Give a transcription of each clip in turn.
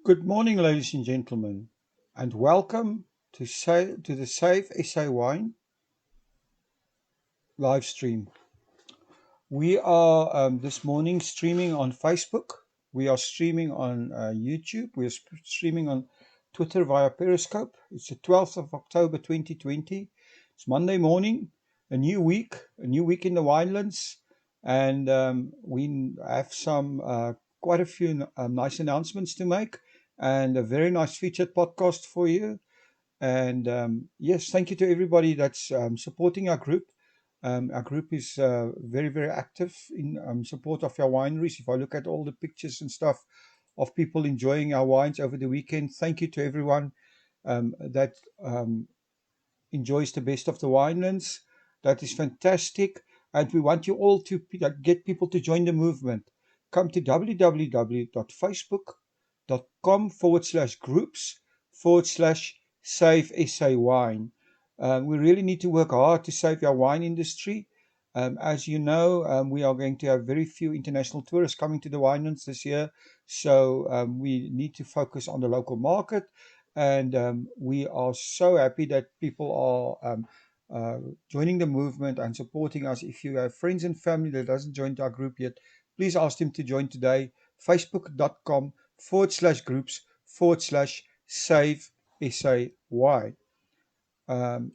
Good morning, ladies and gentlemen, and welcome to the Save SA Wine live stream. We are this morning streaming on Facebook. We are streaming on YouTube. We are streaming on Twitter via Periscope. It's the 12th of October 2020. It's Monday morning, a new week in the Winelands, and we have quite a few nice announcements to make and a very nice featured podcast for you. And yes, thank you to everybody that's supporting our group. Our group is very, very active in support of our wineries. If I look at all the pictures and stuff of people enjoying our wines over the weekend, thank you to everyone that enjoys the best of the winelands. That is fantastic. And we want you all to get people to join the movement. Come to www.facebook.com/groups/Save SA Wine. We really need to work hard to save our wine industry. As you know, we are going to have very few international tourists coming to the winelands this year. So we need to focus on the local market. And we are so happy that people are joining the movement and supporting us. If you have friends and family that doesn't join our group yet, please ask them to join today. Facebook.com/groups/Save SAY. Um,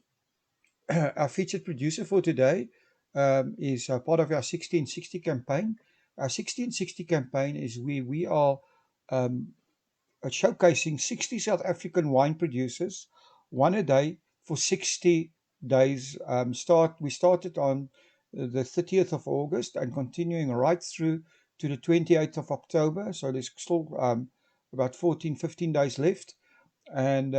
our featured producer for today is part of our 1660 campaign. Our 1660 campaign is we are um, showcasing 60 South African wine producers, one a day for 60 days. We started on the 30th of August and continuing right through to the 28th of October. So there's still about 14, 15 days left. And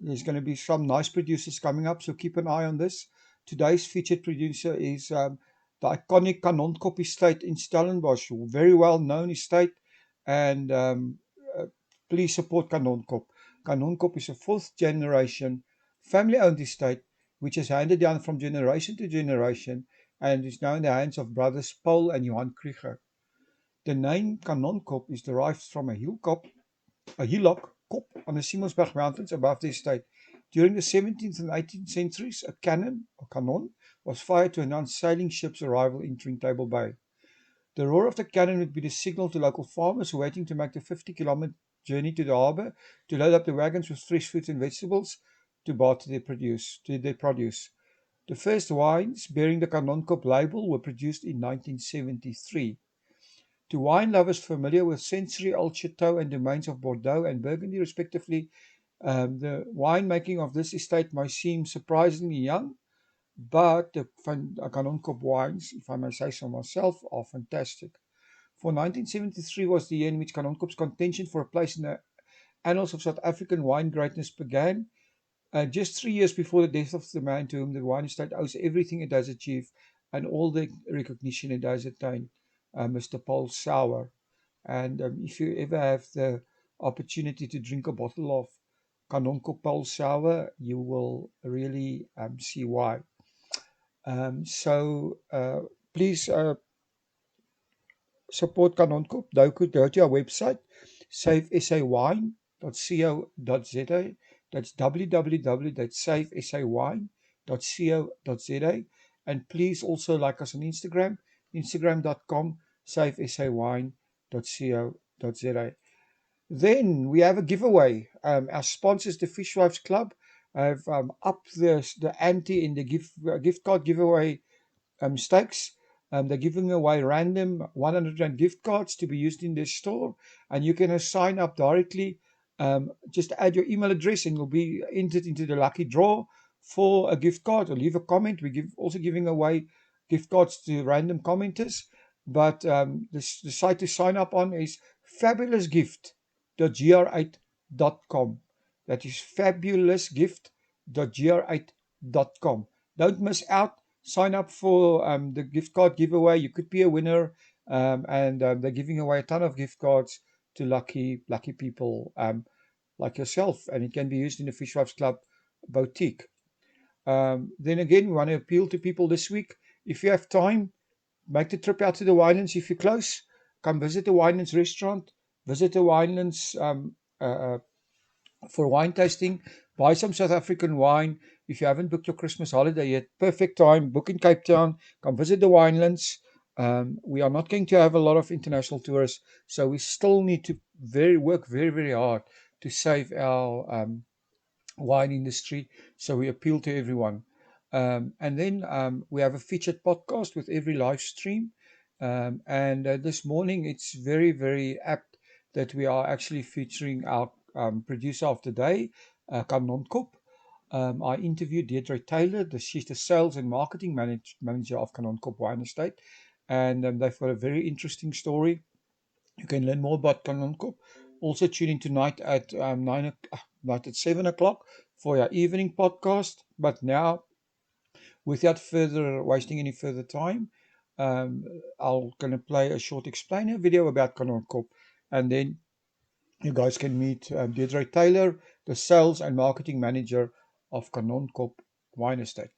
there's going to be some nice producers coming up, so keep an eye on this. Today's featured producer is the iconic Kanonkop estate in Stellenbosch, a very well known estate, and uh, please support Kanonkop. Kanonkop is a fourth generation family owned estate which is handed down from generation to generation and is now in the hands of brothers Paul and Johann Krige. The name Kanonkop is derived from a hillock kop on the Simonsberg mountains above the estate. During the 17th and 18th centuries, a cannon, or kanon, was fired to announce sailing ships' arrival entering Table Bay. The roar of the cannon would be the signal to local farmers who were waiting to make the 50-kilometer journey to the harbour to load up the wagons with fresh fruits and vegetables to barter their produce. The first wines bearing the Kanonkop label were produced in 1973. To wine lovers familiar with century-old châteaux and domains of Bordeaux and Burgundy, respectively, the winemaking of this estate may seem surprisingly young, but the Kanonkop wines, if I may say so myself, are fantastic. For 1973 was the year in which Kanonkop's contention for a place in the annals of South African wine greatness began, just 3 years before the death of the man to whom the wine estate owes everything it has achieved and all the recognition it has attained, Mr. Paul Sauer. And if you ever have the opportunity to drink a bottle of Kanonkop Paul Sauer, you will really see why. So please support Kanonkop. Go to our website, savesawine.co.za. That's www.savesawine.co.za. And please also like us on Instagram, instagram.com/savesawine.co.za. Then we have a giveaway. Our sponsors, the Fishwives Club, have upped the ante in the gift card giveaway stakes. They're giving away random 100 Rand gift cards to be used in their store, and you can sign up directly. Just add your email address, and you'll be entered into the lucky draw for a gift card. Or leave a comment. We also giving away gift cards to random commenters. But the site to sign up on is fabulousgift.gr8.com. That is fabulousgift.gr8.com. Don't miss out. Sign up for the gift card giveaway. You could be a winner, and they're giving away a ton of gift cards to lucky people like yourself, and it can be used in the Fishwives Club boutique. Then again, we want to appeal to people this week. If you have time, make the trip out to the Winelands if you're close. Come visit the Winelands restaurant, visit the Winelands uh, for wine tasting. Buy some South African wine. If you haven't booked your Christmas holiday yet, perfect time. Book in Cape Town. Come visit the Winelands. We are not going to have a lot of international tourists, so we still need to work very, very hard to save our wine industry. So we appeal to everyone. And then we have a featured podcast with every live stream. And this morning, it's very, very apt that we are actually featuring our producer of the day, Kanonkop. I interviewed Deirdre Taylor. She's the sales and marketing manager of Kanonkop Wine Estate. And they've got a very interesting story. You can learn more about Kanonkop. Also tune in tonight at night at 7 o'clock for our evening podcast. But now, without further wasting any further time, I'll gonna play a short explainer video about Kanonkop, and then you guys can meet Deirdre Taylor, the sales and marketing manager of Kanonkop Wine Estate.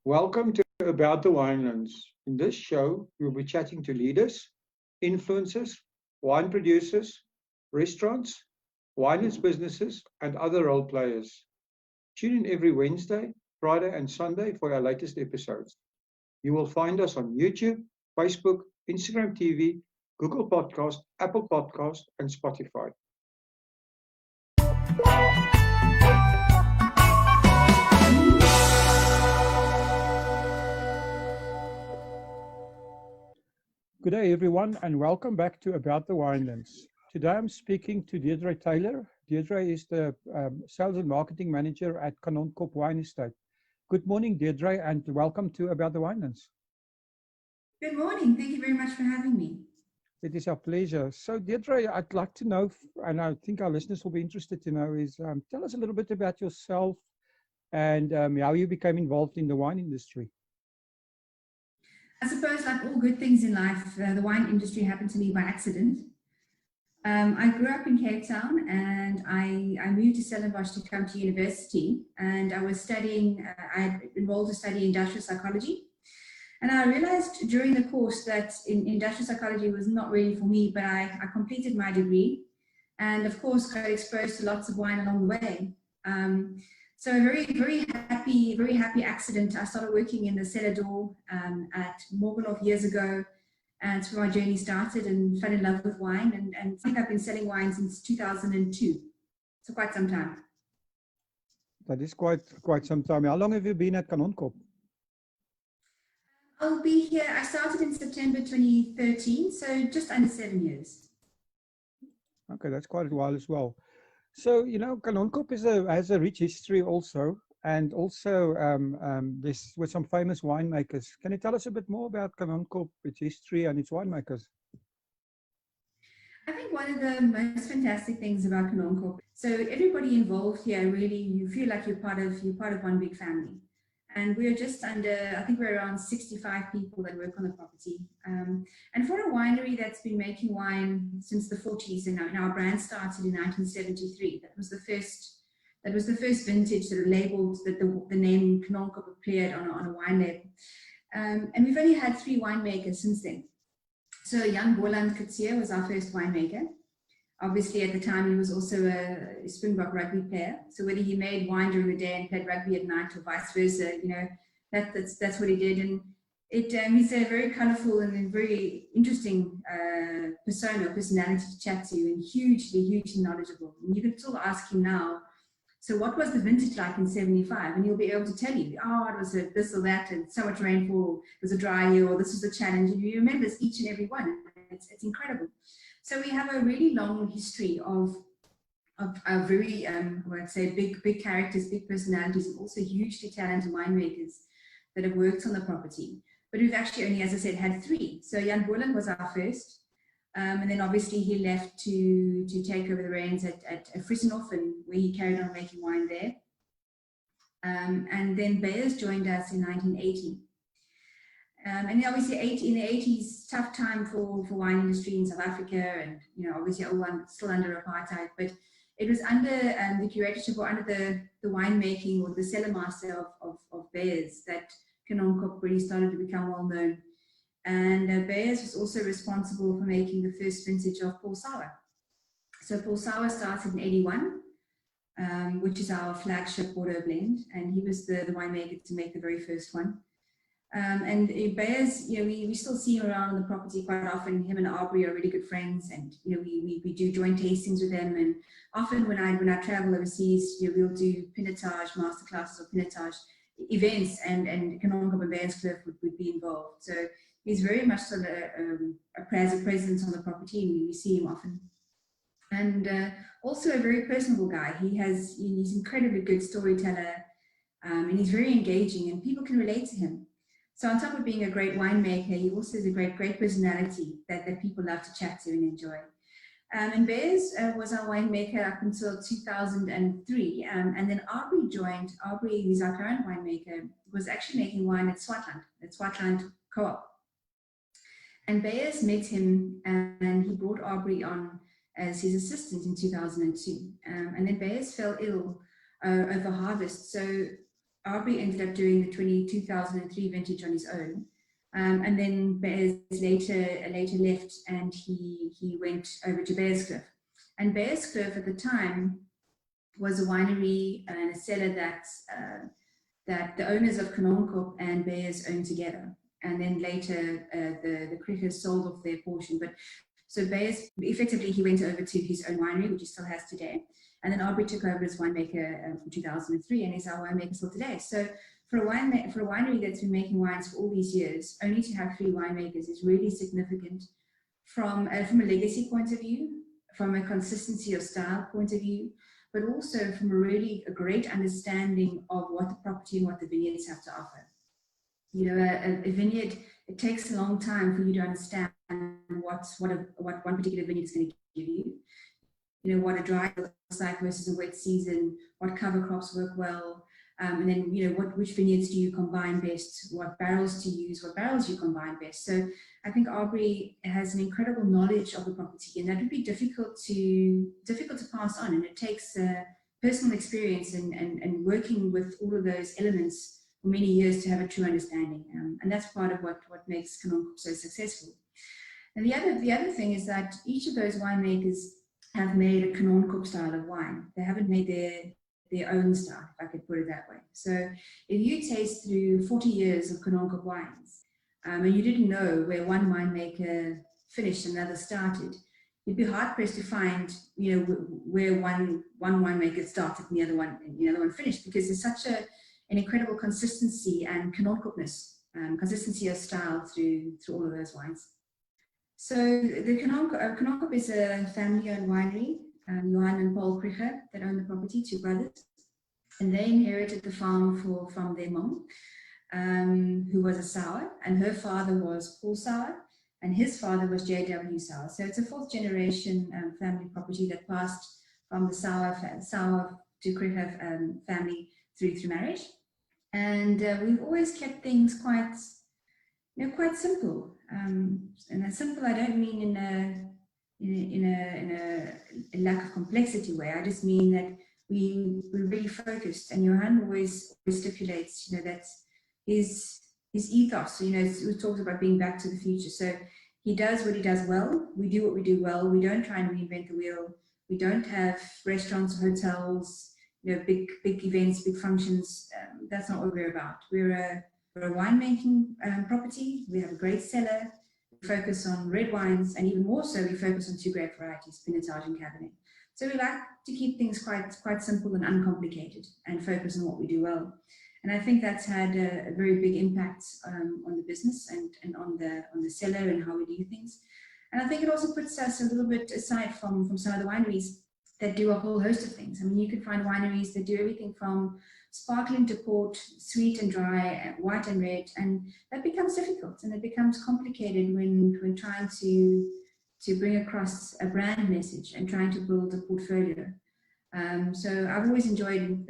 Welcome to About the Winelands. In this show, we'll be chatting to leaders, influencers, wine producers, restaurants, wineries businesses, and other role players. Tune in every Wednesday, Friday, and Sunday for our latest episodes. You will find us on YouTube, Facebook, Instagram TV, Google Podcast, Apple Podcast, and Spotify. Good day, everyone, and welcome back to About the Winelands. Today I'm speaking to Deirdre Taylor. Deirdre is the Sales and Marketing Manager at Kanonkop Wine Estate. Good morning, Deirdre, and welcome to About the Winelands. Good morning. Thank you very much for having me. It is our pleasure. So, Deirdre, I'd like to know, and I think our listeners will be interested to know, is tell us a little bit about yourself and how you became involved in the wine industry. I suppose, like all good things in life, the wine industry happened to me by accident. I grew up in Cape Town, and I moved to Stellenbosch to come to university, and I was studying, I enrolled to study industrial psychology. And I realized during the course that industrial psychology was not really for me, but I completed my degree. and of course got exposed to lots of wine along the way. So a very happy accident. I started working in the cellar door at Morgenhof years ago, and that's where my journey started, and fell in love with wine, and I think I've been selling wine since 2002, so quite some time. That is quite some time. How long have you been at Kanonkop? I'll be here. I started in September 2013, so just under 7 years. Okay, that's quite a while as well. So, you know, Kanonkop has a rich history also, and also this with some famous winemakers. Can you tell us a bit more about Kanonkop, its history and its winemakers? I think one of the most fantastic things about Kanonkop, so everybody involved here, really, you feel like you're part of one big family. And we're just under, I think we're around 65 people that work on the property. And for a winery that's been making wine since the 40s, and our brand started in 1973, that was the first vintage that labeled that the name Kanonkop appeared on a wine label. And we've only had 3 winemakers since then. So Jan Borland Krige was our first winemaker. Obviously, at the time, he was also a Springbok rugby player. So whether he made wine during the day and played rugby at night, or vice versa, you know, that's what he did. And he's a very colourful and very interesting personality to chat to, and hugely knowledgeable. And you can still ask him now, so what was the vintage like in 75? And he'll be able to tell you, oh, it was this or that, and so much rainfall, it was a dry year, or this was a challenge. And he remembers each and every one. It's incredible. So we have a really long history of very, I'd say, big characters, big personalities, and also hugely talented winemakers that have worked on the property. But we've actually only, as I said, had 3. So Jan Borland was our first. And then obviously he left to take over the reins at Frissenhof, and where he carried on making wine there. And then Beyers joined us in 1980. And then obviously in the 80s, tough time for wine industry in South Africa, and you know, obviously everyone still under apartheid, but it was under the curatorship, or under the winemaking or the cellar master of Beyers, that Kanonkop really started to become well known. And Beyers was also responsible for making the first vintage of Paul Sour. So Paul Sour started in 81, which is our flagship Bordeaux blend, and he was the winemaker to make the very first one. And Beyers, you know, we still see him around on the property quite often. Him and Aubrey are really good friends, and you know, we do joint tastings with them. And often when I travel overseas, you know, we'll do pinotage masterclasses or pinotage events, and Kanonkop and Beyers Cliff would be involved. So he's very much sort of a presence on the property, and we see him often. And also a very personable guy. He's incredibly good storyteller, and he's very engaging, and people can relate to him. So on top of being a great winemaker, he also has a great personality that people love to chat to and enjoy. And Beyers was our winemaker up until 2003, and then Aubrey joined. Aubrey, who's our current winemaker, was actually making wine at Swartland Co-op. And Beyers met him, and he brought Aubrey on as his assistant in 2002. And then Beyers fell ill over harvest, so Aubrey ended up doing the 2003 vintage on his own. And then Beyers later left, and he went over to Beyers Cliff. And Beyers Cliff at the time was a winery and a cellar that the owners of Kanonkop and Beyers owned together. And then later the Kriges sold off their portion. But so Beyers, effectively, he went over to his own winery, which he still has today. And then Aubrey took over as winemaker from 2003, and is our winemaker still today. So for a winery that's been making wines for all these years, only to have 3 winemakers is really significant from a legacy point of view, from a consistency of style point of view, but also from a great understanding of what the property and what the vineyards have to offer. You know, a vineyard, it takes a long time for you to understand what one particular vineyard is going to give you. You know, what a dry looks like versus a wet season, what cover crops work well, and then, you know, which vineyards do you combine best, what barrels to use, what barrels you combine best. So I think Aubrey has an incredible knowledge of the property, and that would be difficult to pass on, and it takes personal experience and working with all of those elements for many years to have a true understanding, and that's part of what makes Kanonkop so successful. And the other thing is that each of those winemakers have made a Kanonkop style of wine. They haven't made their own style, if I could put it that way. So if you taste through 40 years of Kanonkop wines, and you didn't know where one winemaker finished and another started, you'd be hard pressed to find, you know, where one winemaker started and the other one finished, because there's such an incredible consistency and Kanonkopness, consistency of style through all of those wines. So the Kanonkop is a family-owned winery, Johann and Paul Krige, that own the property, two brothers, and they inherited the farm from their mom, who was a Sauer, and her father was Paul Sauer, and his father was J.W. Sauer. So it's a fourth generation family property that passed from the Sauer to Krige family through marriage. And we've always kept things quite simple. And simple, I don't mean in a lack of complexity way. I just mean that we're really focused. And Johann always stipulates, you know, that his ethos. You know, we talked about being back to the future. So he does what he does well. We do what we do well. We don't try and reinvent the wheel. We don't have restaurants, hotels, you know, big events, big functions. That's not what we're about. We're a winemaking property. We have a great cellar. We focus on red wines, and even more so, we focus on two great varieties, Pinotage and Cabernet. So we like to keep things quite simple and uncomplicated, and focus on what we do well. And I think that's had a very big impact on the business and on the cellar and how we do things. And I think it also puts us a little bit aside from some of the wineries that do a whole host of things. I mean, you could find wineries that do everything from sparkling to port, sweet and dry, white and red, and that becomes difficult and it becomes complicated when trying to bring across a brand message and trying to build a portfolio. So I've always enjoyed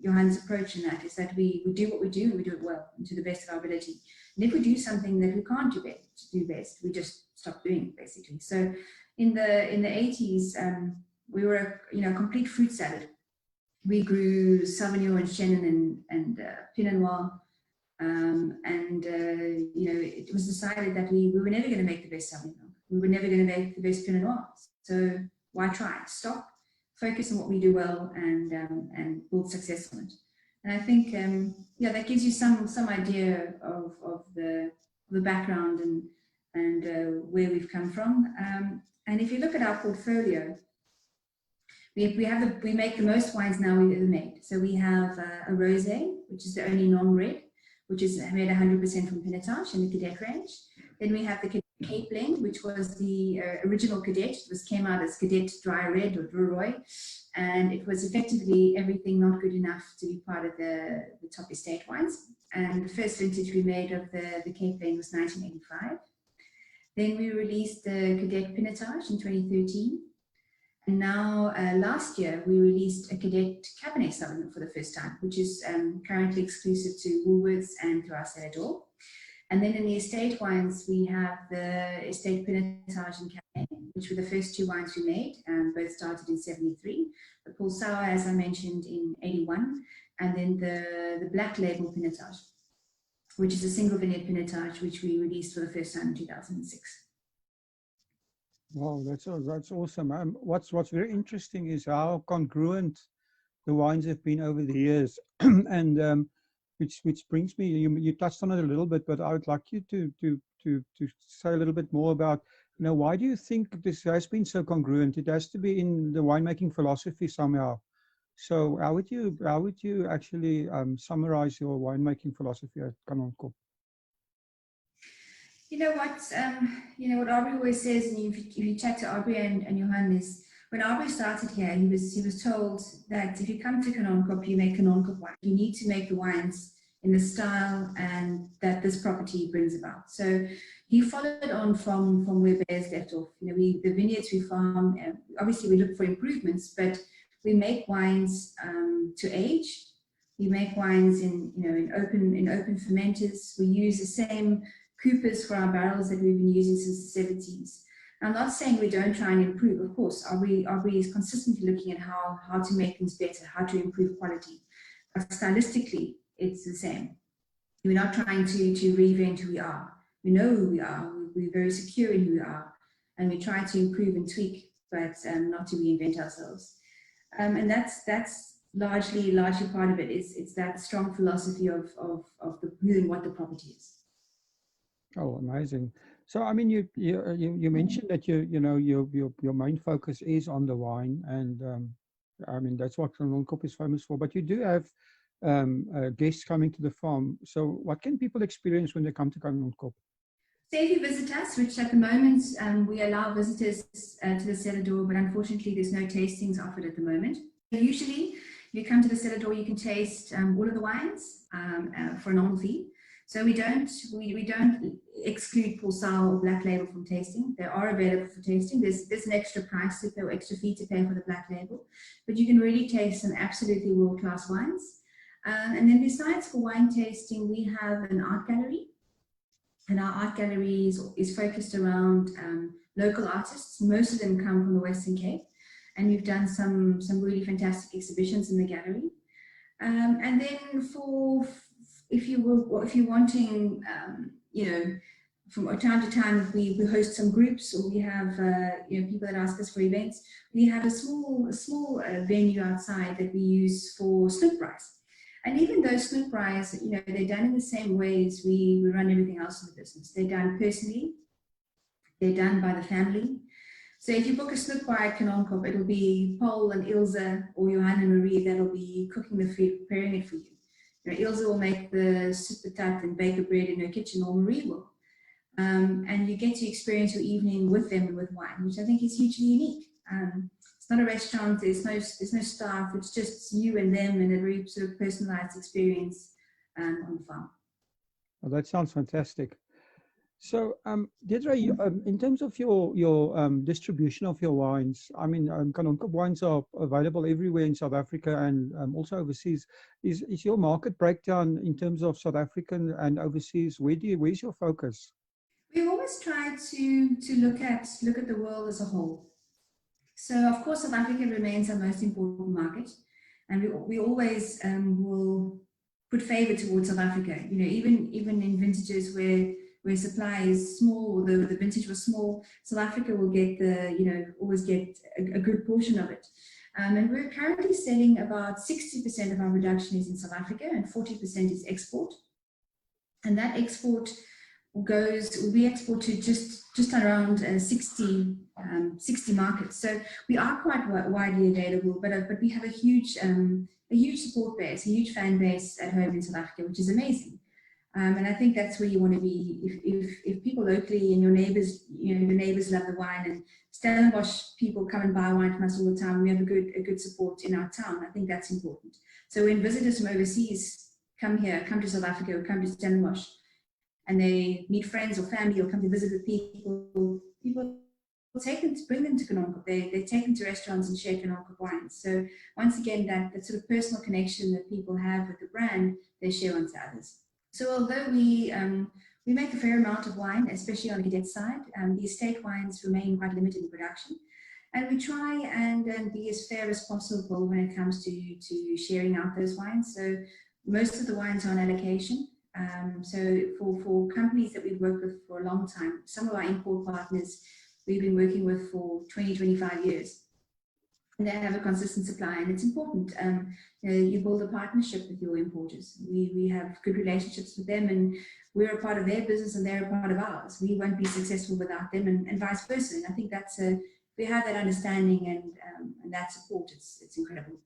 Johann's approach in that, is that we do what we do and we do it well and to the best of our ability. And if we do something that we can't do best, we just stop doing it, basically. So in the 80s, we were a complete fruit salad. We grew Sauvignon and Chenin and Pinot Noir, it was decided that we were never going to make the best Sauvignon. We were never going to make the best Pinot Noir. So why try? Stop, focus on what we do well, and build success on it. And I think that gives you some idea of the background and where we've come from. And if you look at our portfolio, we make the most wines now we've ever made. So we have a rosé, which is the only non-red, which is made 100% from Pinotage in the Cadet range. Then we have the Cape blend, which was the original Cadet. It came out as Cadet Dry Red or Druroy, and it was effectively everything not good enough to be part of the top estate wines. And the first vintage we made of the Cape blend was 1985. Then we released the Cadet Pinotage in 2013. And now, last year, we released a Cadet Cabernet Sauvignon for the first time, which is currently exclusive to Woolworths and to our cellar door. And then in the estate wines, we have the estate Pinotage and Cabernet, which were the first two wines we made, both started in 73. The Paul Sauer, as I mentioned, in 81, and then the Black Label Pinotage, which is a single vineyard Pinotage, which we released for the first time in 2006. Wow, that's awesome. What's very interesting is how congruent the wines have been over the years, and which brings me. You touched on it a little bit, but I would like you to say a little bit more about, why do you think this has been so congruent? It has to be in the winemaking philosophy somehow. So how would you actually summarize your winemaking philosophy at Kanonkop? You know what Aubrey always says, and if you chat to Aubrey and Johann, is when Aubrey started here, he was told that if you come to Kanonkop, you make Kanonkop wine. You need to make the wines in the style and that this property brings about. So he followed on from where Bears left off. The vineyards we farm, obviously we look for improvements, but we make wines to age. We make wines in open fermenters. We use the same coopers for our barrels that we've been using since the 70s. I'm not saying we don't try and improve. Of course, Aubrey is consistently looking at how to make things better, how to improve quality. But stylistically, it's the same. We're not trying to reinvent who we are. We know who we are. We're very secure in who we are. And we try to improve and tweak but not to reinvent ourselves. And that's largely part of it. It's that strong philosophy of who and what the property is. Oh, amazing. So, I mean, you mentioned that your main focus is on the wine, and I mean that's what Kanonkop is famous for. But you do have guests coming to the farm. So, what can people experience when they come to Kanonkop? So if you visit us, which at the moment we allow visitors to the cellar door, but unfortunately there's no tastings offered at the moment. Usually, you come to the cellar door, you can taste all of the wines for a normal fee. So we don't exclude Pulsar or Black Label from tasting. They are available for tasting. There's an extra price to pay or extra fee to pay for the Black Label, but you can really taste some absolutely world-class wines. And then besides for wine tasting, we have an art gallery. And our art gallery is focused around local artists. Most of them come from the Western Cape, and we've done some really fantastic exhibitions in the gallery. And then if you're wanting, from time to time we host some groups, or we have people that ask us for events. We have a small venue outside that we use for snook braais. And even those snook braais, they're done in the same way as we run everything else in the business. They're done personally. They're done by the family. So if you book a snook braai at Kanonkop, it'll be Paul and Ilse or Johann and Marie that'll be cooking the food, preparing it for you. Ilse will make the soup patat and bake the bread in her kitchen, or Marie will. And you get to experience your evening with them and with wine, which I think is hugely unique. It's not a restaurant, there's no staff, it's just you and them, and a very sort of personalized experience on the farm. Well, that sounds fantastic. So, Deirdre, in terms of your distribution of your wines, I mean, Kanonkop wines are available everywhere in South Africa and also overseas. Is your market breakdown in terms of South African and overseas? Where's your focus? We always try to look at the world as a whole. So, of course, South Africa remains our most important market, and we always will put favor towards South Africa. Even in vintages where supply is small, or the vintage was small, South Africa will get always get a good portion of it. And we're currently selling about 60% of our production is in South Africa, and 40% is export. And that export we export to just around 60 markets. So we are quite widely available, but we have a huge support base, a huge fan base at home in South Africa, which is amazing. And I think that's where you want to be. If people locally and your neighbors love the wine, and Stellenbosch people come and buy wine from us all the time, we have a good support in our town. I think that's important. So when visitors from overseas come to South Africa, or come to Stellenbosch, and they meet friends or family, or come to visit with people bring them to Kanonkop. They take them to restaurants and share Kanonkop wines. So once again, that sort of personal connection that people have with the brand, they share on to others. So although we make a fair amount of wine, especially on the cadet side, the estate wines remain quite limited in production. And we try and be as fair as possible when it comes to sharing out those wines. So most of the wines are on allocation. So for companies that we've worked with for a long time, some of our import partners we've been working with for 20, 25 years. And they have a consistent supply, and it's important. You build a partnership with your importers. We have good relationships with them, and we're a part of their business and they're a part of ours. We won't be successful without them, and vice versa. And I think we have that understanding and that support. It's incredible.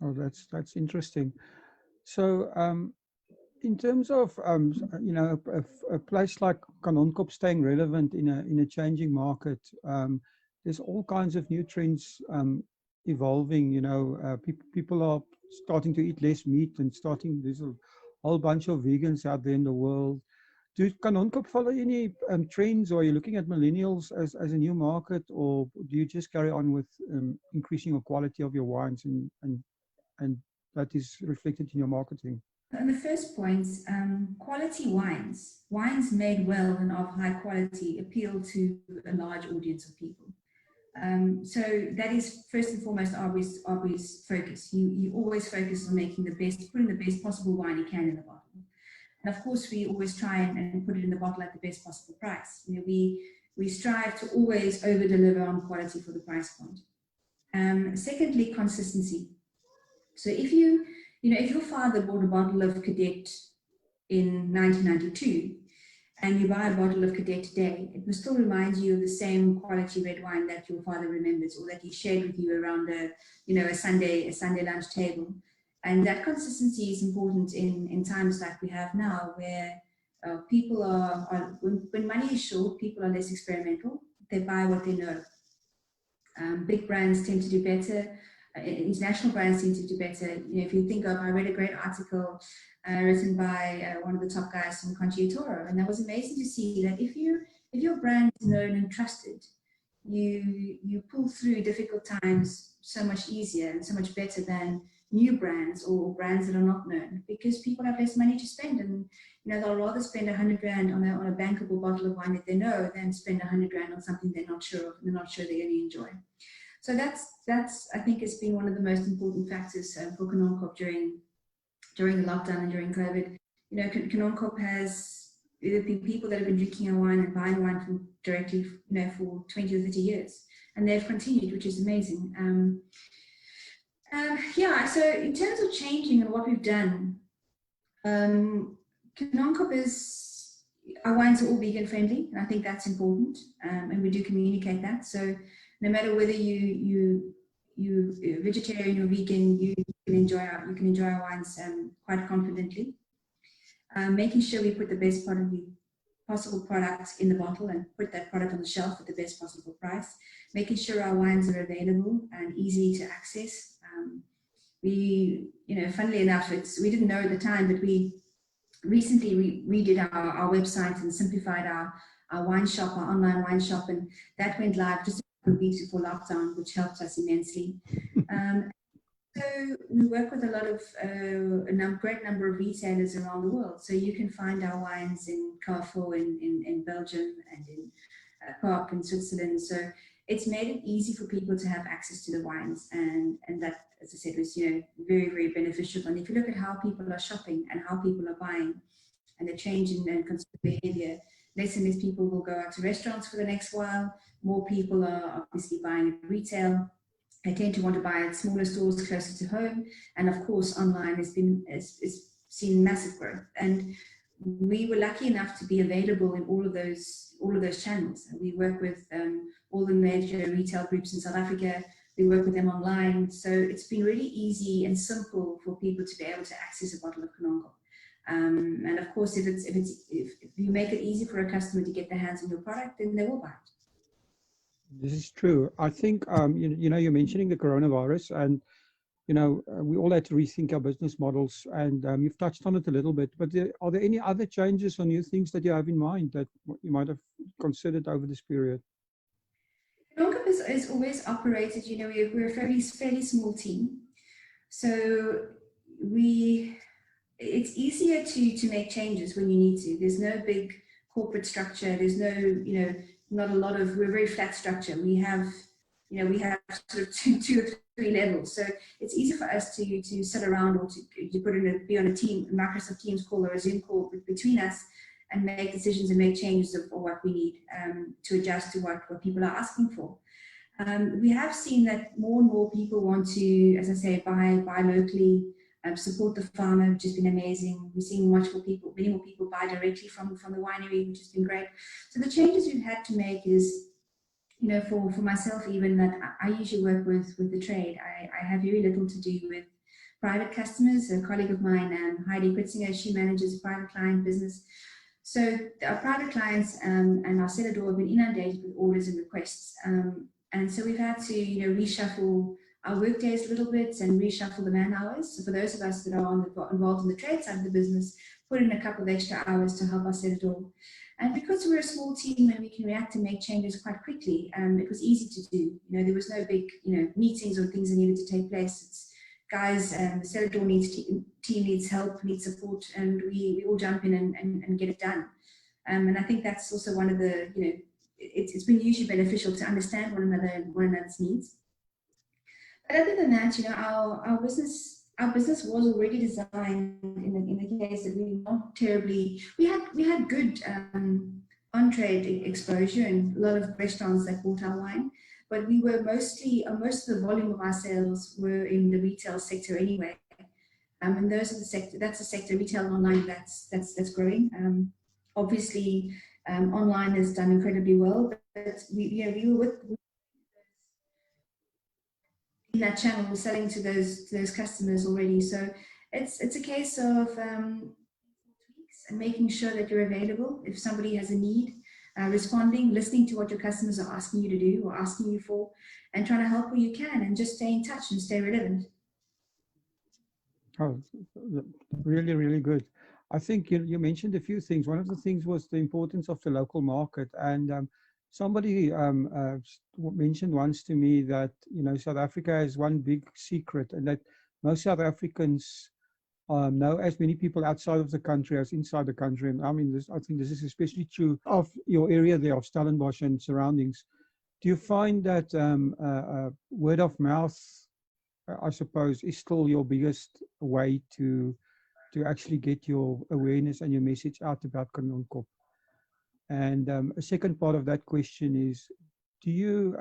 Oh, that's interesting. So, in terms of a place like Kanonkop staying relevant in a changing market, there's all kinds of new trends evolving. People are starting to eat less meat, and there's a whole bunch of vegans out there in the world. Do Kanonkop follow any trends, or are you looking at millennials as a new market, or do you just carry on with increasing the quality of your wines and that is reflected in your marketing? On the first point, quality wines made well and of high quality appeal to a large audience of people. So that is first and foremost Aubrey's focus. You always focus on putting the best possible wine you can in the bottle. And of course, we always try and put it in the bottle at the best possible price. We we strive to always over-deliver on quality for the price point. Secondly, consistency. So if if your father bought a bottle of Cadet in 1992 and you buy a bottle of Cadet today, it will still remind you of the same quality red wine that your father remembers, or that he shared with you around a Sunday lunch table. And that consistency is important in times like we have now, where people are when money is short, people are less experimental. They buy what they know. Big brands tend to do better. International brands seem to do better. If you think of, I read a great article written by one of the top guys from Conchiatoro, and that was amazing to see that if your brand is known and trusted, you pull through difficult times so much easier and so much better than new brands or brands that are not known, because people have less money to spend, and they'll rather spend 100 Rand on a bankable bottle of wine that they know than spend 100 Rand on something they're not sure of and they're not sure they're going to enjoy. So that's I think has been one of the most important factors for Kanonkop during the lockdown and during COVID. Kanonkop has been people that have been drinking our wine and buying wine from directly, for 20 or 30 years, and they've continued, which is amazing. So in terms of changing and what we've done, Kanonkop is, our wines are all vegan friendly, and I think that's important, and we do communicate that. So no matter whether you vegetarian or vegan, you can enjoy our wines quite confidently. Making sure we put the best possible products in the bottle and put that product on the shelf at the best possible price. Making sure our wines are available and easy to access. Funnily enough, we didn't know at the time, but we recently redid our website and simplified our wine shop, our online wine shop, and that went live just a couple of weeks before lockdown, which helped us immensely. So we work with a lot of a great number of retailers around the world. So you can find our wines in Carrefour in Belgium and in Park in Switzerland. So it's made it easy for people to have access to the wines, and that, as I said, was very, very beneficial. And if you look at how people are shopping and how people are buying, and the change in consumer behavior, less and less people will go out to restaurants for the next while. More people are obviously buying at retail. They tend to want to buy at smaller stores closer to home, and of course, online has seen massive growth. And we were lucky enough to be available in all of those channels. We work with all the major retail groups in South Africa. We work with them online, so it's been really easy and simple for people to be able to access a bottle of Kanonkop. And of course, if you make it easy for a customer to get their hands on your product, then they will buy it. This is true. I think, you're mentioning the coronavirus, and, we all had to rethink our business models, and you've touched on it a little bit, but are there any other changes or new things that you have in mind that you might have considered over this period? Kanonkop is always operated, we're a fairly small team. So it's easier to make changes when you need to. There's no big corporate structure. There's no, not a lot of, we're a very flat structure. We have sort of two or three levels. So it's easy for us to sit around or to be on a team, a Microsoft Teams call or a Zoom call between us, and make decisions and make changes of what we need to adjust to what people are asking for. We have seen that more and more people want to, as I say, buy locally, support the farmer, which has been amazing. We're seeing many more people buy directly from the winery, which has been great. So the changes we've had to make is, for myself even, that I usually work with the trade. I have very little to do with private customers. A colleague of mine, Heidi Kritzinger, she manages a private client business. So our private clients and our cellar door have been inundated with orders and requests. And so we've had to, reshuffle our work days a little bit and reshuffle the man hours. So for those of us that are involved in the trade side of the business, put in a couple of extra hours to help us set it all. And because we're a small team and we can react and make changes quite quickly, it was easy to do. There was no big, meetings or things that needed to take place. It's guys, the cellar door team needs help, needs support, and we all jump in and get it done. And I think that's also one of the, it's been hugely beneficial to understand one another and one another's needs. But other than that, our business was already designed in the case that we not terribly, we had good on-trade exposure and a lot of restaurants that bought our wine. But we were mostly, most of the volume of our sales were in the retail sector anyway. And those are the sector, that's the sector, retail and online, that's growing. Obviously, online has done incredibly well, but we were in that channel selling to those customers already. So it's a case of tweaks and making sure that you're available if somebody has a need, responding, listening to what your customers are asking you to do or asking you for, and trying to help where you can, and just stay in touch and stay relevant. Oh, really, really good. I think you mentioned a few things. One of the things was the importance of the local market, and somebody mentioned once to me that South Africa has one big secret, and that most South Africans know as many people outside of the country as inside the country. And I mean, I think this is especially true of your area there of Stellenbosch and surroundings. Do you find that word of mouth, I suppose, is still your biggest way to actually get your awareness and your message out about Kanonkop? And a second part of that question is, do you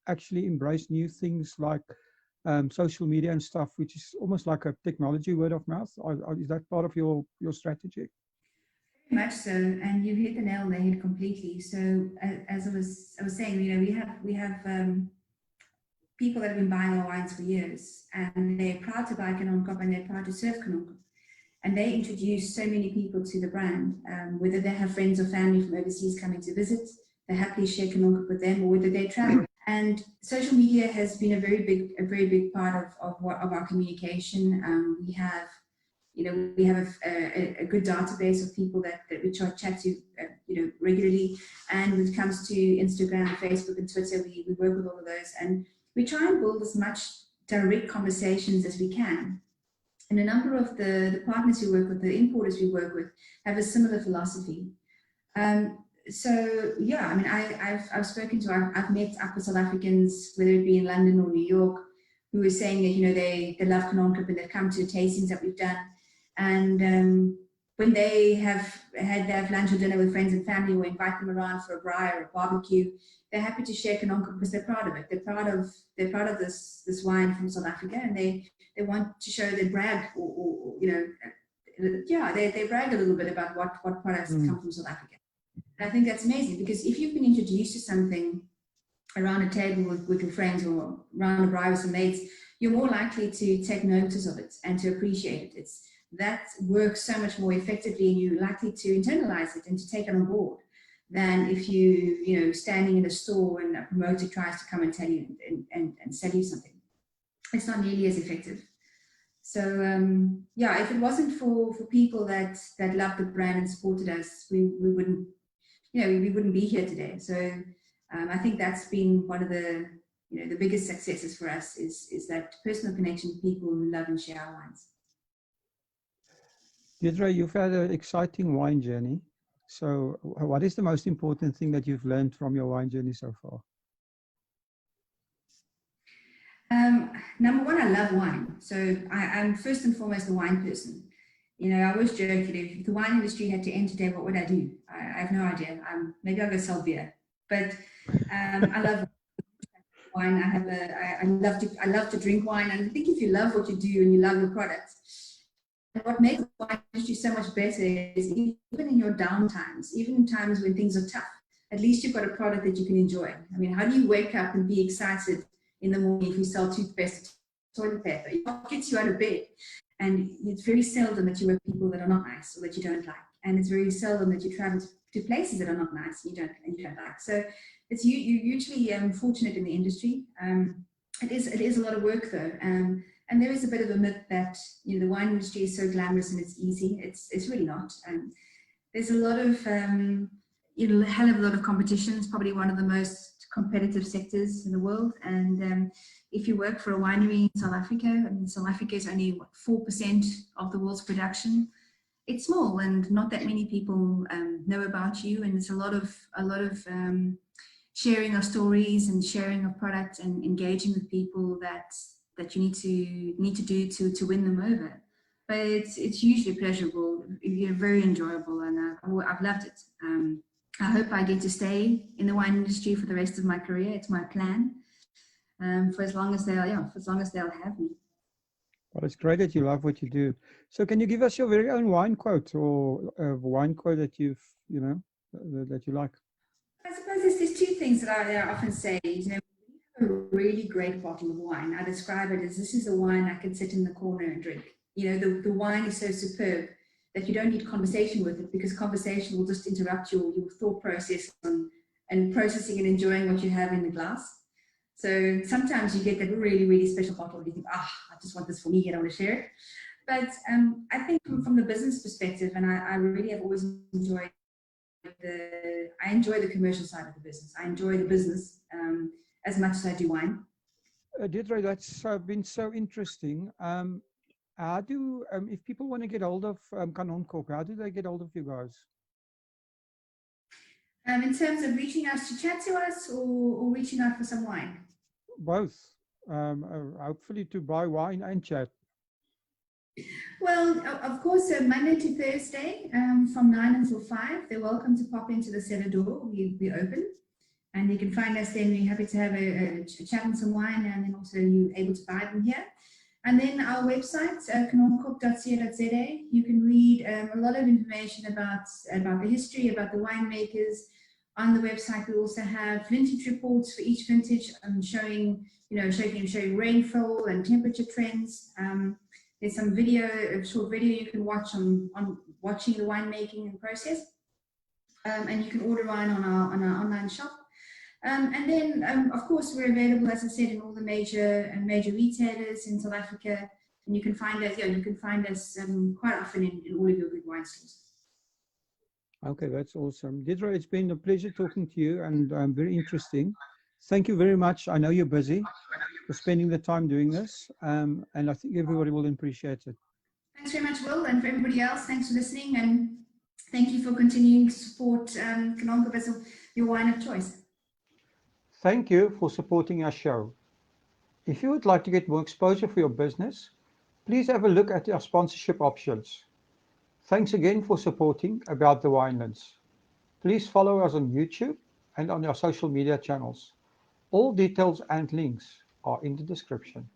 actually embrace new things like social media and stuff, which is almost like a technology word of mouth? Or is that part of your strategy? Very much so, and you hit the nail on the head completely. So as I was saying, we have people that have been buying our wines for years, and they're proud to buy Kanonkop and they're proud to serve Kanonkop. And they introduce so many people to the brand, whether they have friends or family from overseas coming to visit, they happily share Kanonkop with them, or whether they travel. And social media has been a very big part of our communication. We have a good database of people that we chat to regularly. And when it comes to Instagram, Facebook, and Twitter, we work with all of those, and we try and build as much direct conversations as we can. And a number of the partners we work with, the importers we work with, have a similar philosophy. So yeah, I mean, I've spoken to, I've met upper South Africans, whether it be in London or New York, who are saying that they love Kanonkop and they've come to tastings that we've done, and when they have lunch or dinner with friends and family, or invite them around for a braai or a barbecue, they're happy to share Kanonkop because they're proud of it. They're proud of this wine from South Africa, and they want to show, they brag, or they brag a little bit about what products come from South Africa. And I think that's amazing, because if you've been introduced to something around a table with your friends, or around a braai with some mates, you're more likely to take notice of it and to appreciate it. That works so much more effectively, and you're likely to internalize it and to take it on board, than if standing in a store and a promoter tries to come and tell you and sell you something. It's not nearly as effective. So yeah, if it wasn't for people that loved the brand and supported us, we wouldn't be here today. So I think that's been one of the biggest successes for us, is that personal connection with people who love and share our wines. Deirdre, you've had an exciting wine journey. So what is the most important thing that you've learned from your wine journey so far? Number one, I love wine. So I'm first and foremost a wine person. I always joke, if the wine industry had to end today, what would I do? I have no idea. Maybe I'll go sell beer. But I love wine. I love to drink wine. And I think if you love what you do and you love your product, what makes the wine industry so much better is, even in your downtimes, even in times when things are tough, at least you've got a product that you can enjoy. I mean, how do you wake up and be excited in the morning if you sell toothpaste or toilet paper? What gets you out of bed? And it's very seldom that you work with people that are not nice or that you don't like. And it's very seldom that you travel to places that are not nice and you don't like. So you're hugely fortunate in the industry. It is a lot of work though. And there is a bit of a myth that the wine industry is so glamorous and it's easy. It's really not. There's a lot of a hell of a lot of competition. It's probably one of the most competitive sectors in the world. And if you work for a winery in South Africa, I mean, South Africa is only 4% of the world's production. It's small, and not that many people know about you. And it's a lot of sharing of stories and sharing of products and engaging with people that you need to do to win them over. But it's hugely pleasurable, very enjoyable, and I've loved it. I hope I get to stay in the wine industry for the rest of my career. It's my plan, for as long as they'll have me. Well, it's great that you love what you do. So can you give us your very own wine quote, or a wine quote that that you like? I suppose there's two things that I often say. A really great bottle of wine, I describe it as, this is a wine I can sit in the corner and drink. The wine is so superb that you don't need conversation with it, because conversation will just interrupt your thought process and processing and enjoying what you have in the glass. So sometimes you get that really, really special bottle and you think, I just want this for me, I don't want to share it. But I think from the business perspective, and I really have always enjoyed I enjoy the commercial side of the business. I enjoy the business as much as I do wine. Deirdre, that's been so interesting. How do, if people want to get hold of Kanonkop, how do they get hold of you guys? In terms of reaching out to chat to us, or reaching out for some wine? Both. Hopefully to buy wine and chat. Well, of course, Monday to Thursday from 9 until 5, they're welcome to pop into the cellar door. We open, and you can find us then. We're happy to have a chat on some wine, and then also you're able to buy them here. And then our website, kanonkop.co.za, you can read a lot of information about the history, about the winemakers. On the website, we also have vintage reports for each vintage, showing rainfall and temperature trends. There's some a short video you can watch on watching the winemaking process, and you can order wine on our online shop. And then, of course, we're available, as I said, in all the major retailers in South Africa, and you can find us. You can find us quite often in all of your good wine stores. Okay, that's awesome. Deirdre, it's been a pleasure talking to you, and very interesting. Thank you very much. I know you're busy, for spending the time doing this, and I think everybody will appreciate it. Thanks very much, Will, and for everybody else, thanks for listening, and thank you for continuing to support Kanonkop as your wine of choice. Thank you for supporting our show. If you would like to get more exposure for your business, please have a look at our sponsorship options. Thanks again for supporting About the Winelands. Please follow us on YouTube and on our social media channels. All details and links are in the description.